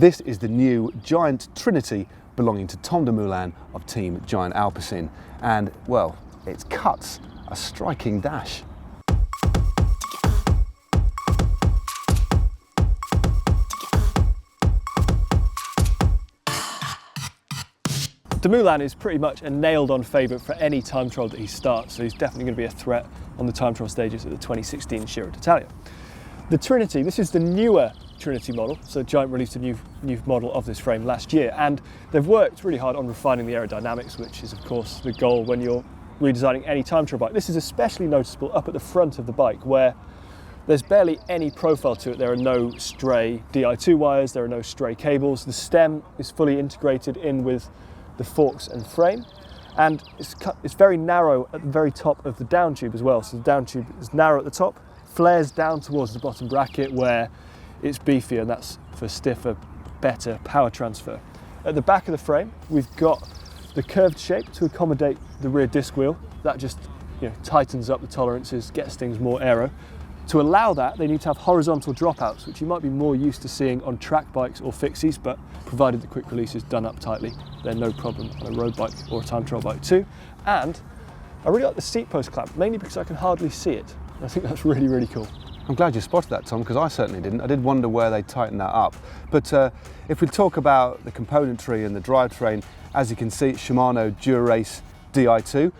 This is the new Giant Trinity belonging to Tom Dumoulin of Team Giant-alpecin, and well, it cuts a striking dash. Dumoulin is pretty much a nailed-on favourite for any time trial that he starts, so he's definitely going to be a threat on the time trial stages at the 2016 Giro d'Italia. The Trinity, this is the newer Trinity model, so Giant released a new model of this frame last year, and they've worked really hard on refining the aerodynamics, which is of course the goal when you're redesigning any time trial bike. This is especially noticeable up at the front of the bike, where there's barely any profile to it. There are no stray Di2 wires, there are no stray cables. The stem is fully integrated in with the forks and frame, and it's very narrow at the very top of the down tube as well. So the down tube is narrow at the top, flares down towards the bottom bracket where it's beefier, and that's for stiffer, better power transfer. At the back of the frame, we've got the curved shape to accommodate the rear disc wheel. That just tightens up the tolerances, gets things more aero. To allow that, they need to have horizontal dropouts, which you might be more used to seeing on track bikes or fixies, but provided the quick release is done up tightly, they're no problem on a road bike or a time trial bike too. And I really like the Seatpost clamp, mainly because I can hardly see it. I think that's really, really cool. I'm glad you spotted that, Tom, because I certainly didn't. I did wonder where they tightened that up. But if we talk about the componentry and the drivetrain, as you can see, Shimano Dura Di2.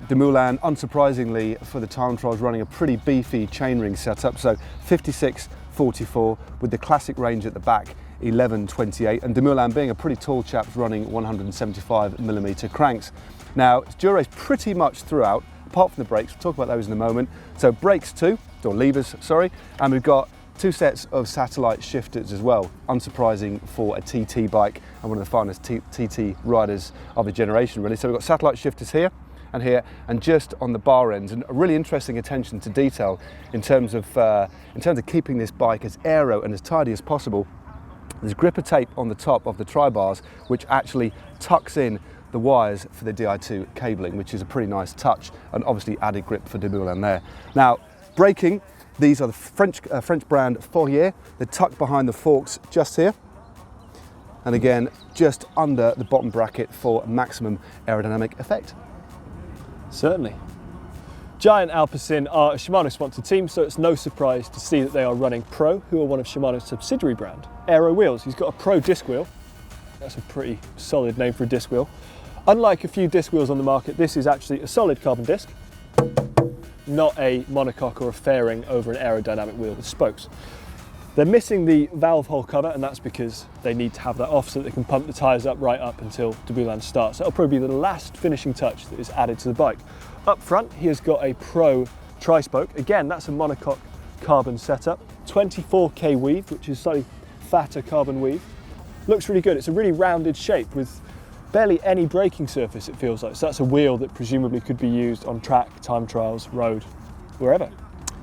Dumoulin, unsurprisingly for the time trials, running a pretty beefy chainring setup, so 56-44 with the classic range at the back, 11-28, and Dumoulin, being a pretty tall chap, running 175mm cranks. Now, Dura's pretty much throughout, apart from the brakes. We'll talk about those in a moment. So brakes too, or levers, sorry, and we've got two sets of satellite shifters as well, unsurprising for a TT bike and one of the finest TT riders of the generation, really. So we've got satellite shifters here, and just on the bar ends, and a really interesting attention to detail in terms of keeping this bike as aero and as tidy as possible. There's gripper tape on the top of the tri-bars, which actually tucks in the wires for the Di2 cabling, which is a pretty nice touch, and obviously added grip for Dumoulin there. Now, braking, these are the French brand Fouriers. They're tucked behind the forks just here, and again, just under the bottom bracket for maximum aerodynamic effect. Certainly. Giant-alpecin are a Shimano sponsored team, so it's no surprise to see that they are running Pro, who are one of Shimano's subsidiary brand. Aerofuel, he's got a Pro disc wheel. That's a pretty solid name for a disc wheel. Unlike a few disc wheels on the market, this is actually a solid carbon disc, not a monocoque or a fairing over an aerodynamic wheel with spokes. They're missing the valve hole cover, and that's because they need to have that off so that they can pump the tyres up right up until Dumoulin starts. That'll probably be the last finishing touch that is added to the bike. Up front, he has got a Pro tri-spoke. Again, that's a monocoque carbon setup. 24K weave, which is slightly fatter carbon weave. Looks really good. It's a really rounded shape with barely any braking surface, it feels like. So that's a wheel that presumably could be used on track, time trials, road, wherever.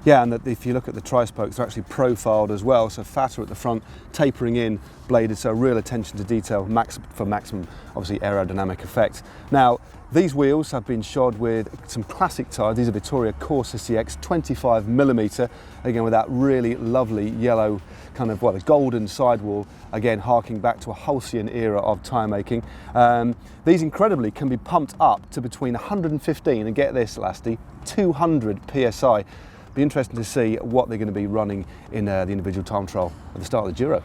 Yeah, and that if you look at the tri-spokes, they're actually profiled as well, so fatter at the front, tapering in, bladed, so real attention to detail for maximum, obviously, aerodynamic effect. Now, these wheels have been shod with some classic tyres. These are Vittoria Corsa CX 25mm, again with that really lovely yellow kind of, well, a golden sidewall, again harking back to a halcyon era of tyre making. These incredibly can be pumped up to between 115 and, get this, Lasty, 200 PSI. Be interesting to see what they're going to be running in the individual time trial at the start of the Giro.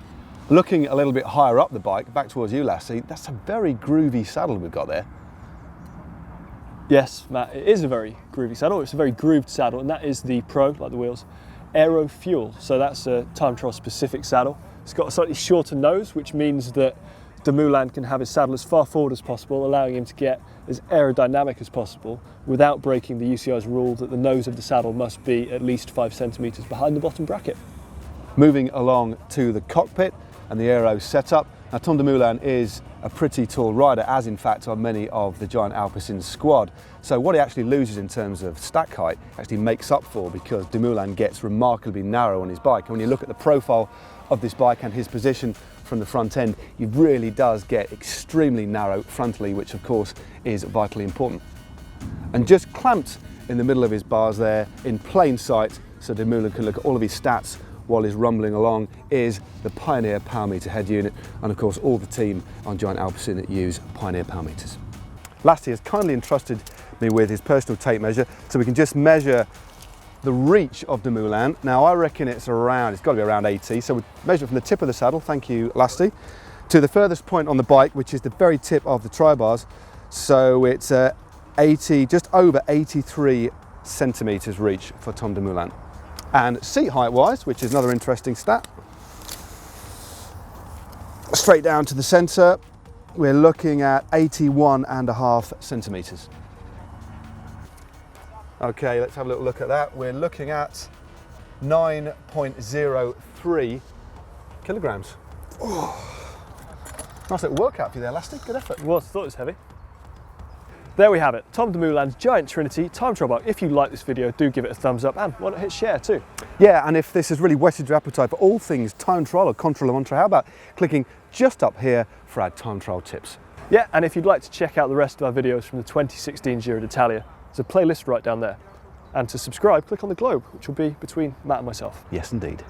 Looking a little bit higher up the bike, back towards you, Lassie, that's a very groovy saddle we've got there. Yes, Matt, it is a very groovy saddle. It's a very grooved saddle, and that is the Pro, like the wheels, Aerofuel. So that's a time trial specific saddle. It's got a slightly shorter nose, which means that Dumoulin can have his saddle as far forward as possible, allowing him to get as aerodynamic as possible without breaking the UCI's rule that the nose of the saddle must be at least 5 centimetres behind the bottom bracket. Moving along to the cockpit and the aero setup. Now, Tom Dumoulin is a pretty tall rider, as in fact are many of the Giant-alpecin squad. So what he actually loses in terms of stack height actually makes up for, because Dumoulin gets remarkably narrow on his bike. And when you look at the profile of this bike and his position from the front end, he really does get extremely narrow frontally, which of course is vitally important. And just clamped in the middle of his bars there in plain sight, so Dumoulin can look at all of his stats while he's rumbling along is the Pioneer Powermeter head unit, and of course all the team on Giant-Alpecin that use Pioneer Powermeters. Lasty has kindly entrusted me with his personal tape measure so we can just measure the reach of Dumoulin. Now I reckon it's got to be around 80, so we measure it from the tip of the saddle, thank you Lasty, to the furthest point on the bike, which is the very tip of the tri-bars. So it's 80, just over 83 centimetres reach for Tom Dumoulin. And seat height wise, which is another interesting stat, straight down to the centre, we're looking at 81.5 centimetres. Okay, let's have a little look at that. We're looking at 9.03 kilograms. Oh. Nice little workout for you there, Lasty. Good effort. Well, I thought it was heavy. There we have it, Tom Dumoulin's Giant Trinity time trial bike. If you like this video, do give it a thumbs up and why not hit share too. Yeah, and if this has really whetted your appetite for all things time trial or contra la montra, how about clicking just up here for our time trial tips? Yeah, and if you'd like to check out the rest of our videos from the 2016 Giro d'Italia, there's a playlist right down there. And to subscribe, click on the globe, which will be between Matt and myself. Yes, indeed.